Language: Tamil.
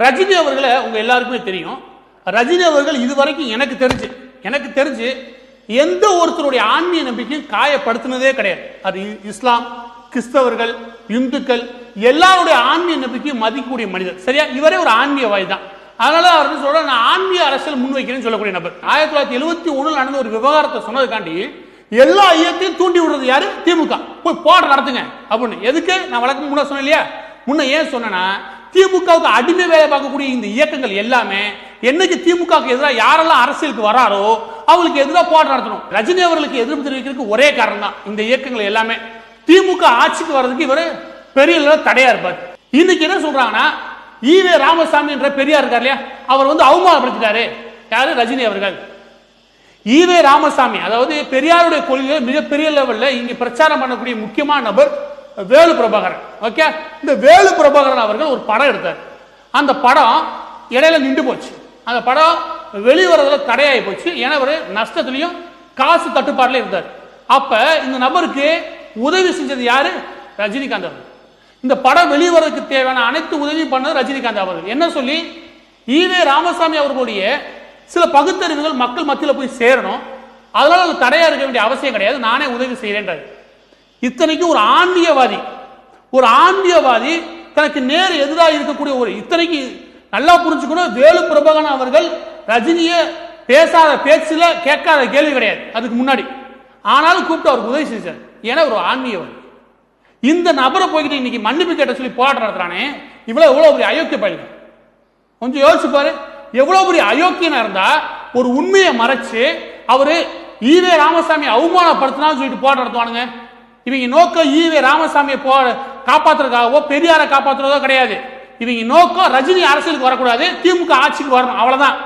ரஜினி அவர்களை உங்க எல்லாருக்குமே தெரியும். ரஜினி அவர்கள் இதுவரைக்கும் எனக்கு தெரிஞ்சு எந்த ஒருத்தருடைய ஆன்மீக நம்பிக்கையும் காயப்படுத்தினதே கிடையாது. அது இஸ்லாம், கிறிஸ்தவர்கள், இந்துக்கள் எல்லாருடைய ஆன்மீக நம்பிக்கையும் மதிக்கக்கூடிய மனிதர். சரியா? இவரே ஒரு ஆன்மீகவாதி தான். அதனால அவர் சொல்ற நான் ஆன்மீக அரசியல் முன்வைக்கிறேன்னு சொல்லக்கூடிய நபர். 1971 நடந்த ஒரு விவகாரத்தை சொன்னதுக்காண்டி எல்லா ஐயத்தையும் தூண்டி விடுறது யாரு? திமுக. போய் போட நடத்துங்க அப்படின்னு. எதுக்கு? நான் வழக்கம் முன்ன சொன்னேன் இல்லையா? முன்ன ஏன் சொன்னா திமுகவுக்கு அடிமை வேலை பார்க்கக்கூடிய இந்த இயக்கங்கள் எல்லாமே என்னைக்கு திமுகவுக்கு எதிராக யாரெல்லாம் அரசியலுக்கு வராரோ அவங்களுக்கு எதிராக போராட்டம் நடத்தணும். ரஜினி அவர்களுக்கு எதிர்ப்பு தெரிவிக்கிறதுக்கு ஒரே காரணம் தான் இந்த இயக்கங்கள் எல்லாமே. திமுக ஆட்சிக்கு வர்றதுக்கு இவர் பெரிய தடையா இருப்பார். இன்னைக்கு என்ன சொல்றாங்கன்னா ஈவே ராமசாமி என்ற பெரியார் இருக்கார் இல்லையா, அவர் அவமானப்படுத்திட்டாரு. யாரு? ரஜினி அவர்கள். ஈவே ராமசாமி அதாவது பெரியாருடைய கொள்கையை மிகப்பெரிய லெவல்ல இங்க பிரச்சாரம் பண்ணக்கூடிய முக்கியமான நபர் வேலு பிரபாகரன். ஓகே, இந்த வேலு பிரபாகரன் அவர்கள் ஒரு படம் எடுத்தார். அந்த படம் இடையில நின்று போச்சு. அந்த படம் வெளிவரதுல தடையாகி போச்சு. ஏன்னா ஒரு நஷ்டத்திலையும் காசு தட்டுப்பாடுல இருந்தார். அப்ப இந்த நபருக்கு உதவி செஞ்சது யாரு? ரஜினிகாந்த் அவர்கள். இந்த படம் வெளிவரதுக்கு தேவையான அனைத்து உதவி பண்ணது ரஜினிகாந்த் அவர்கள். என்ன சொல்லி? ஈவே ராமசாமி அவர்களுடைய சில பகுத்தறிவுகள் மக்கள் மத்தியில் போய் சேரணும், அதனால அது தடையா இருக்க வேண்டிய அவசியம் கிடையாது, நானே உதவி செய்யறேன்றாரு. இத்தனைக்கு ஒரு ஆன்மீகவாதி தனக்கு நேர் எதிராக இருக்கக்கூடிய ஒரு இத்தனைக்கு நல்லா புரிஞ்சுக்கணும். வேலு பிரபாகரன் அவர்கள் ரஜினியை பேசாத பேச்சுல கேட்காத கேள்வி கிடையாது அதுக்கு முன்னாடி. ஆனாலும் கூப்பிட்டு அவருக்கு உதவி செஞ்சார். ஏன்னா ஒரு ஆன்மீகவாதி. இந்த நபரை போய்கிட்டு இன்னைக்கு மன்னிப்பு கேட்ட சொல்லி போராட்டம் நடத்துறானே, எவ்வளவு பெரிய அயோக்கிய பயிர். கொஞ்சம் யோசிச்சு பாரு. எவ்வளவு பெரிய அயோக்கியனா இருந்தா ஒரு உண்மையை மறைச்சு அவரு ஈவே ராமசாமி அவமானப்படுத்தினாலும் சொல்லிட்டு போராட்டம் நடத்துவானுங்க. இவங்க நோக்கம் ஈவே ராமசாமியை காப்பாத்துறதுக்காகவோ பெரியாரை காப்பாற்றுறதோ கிடையாது. இவங்க நோக்கம் ரஜினி அரசியலுக்கு வரக்கூடாது, திமுக ஆட்சிக்கு வரணும், அவ்வளவுதான்.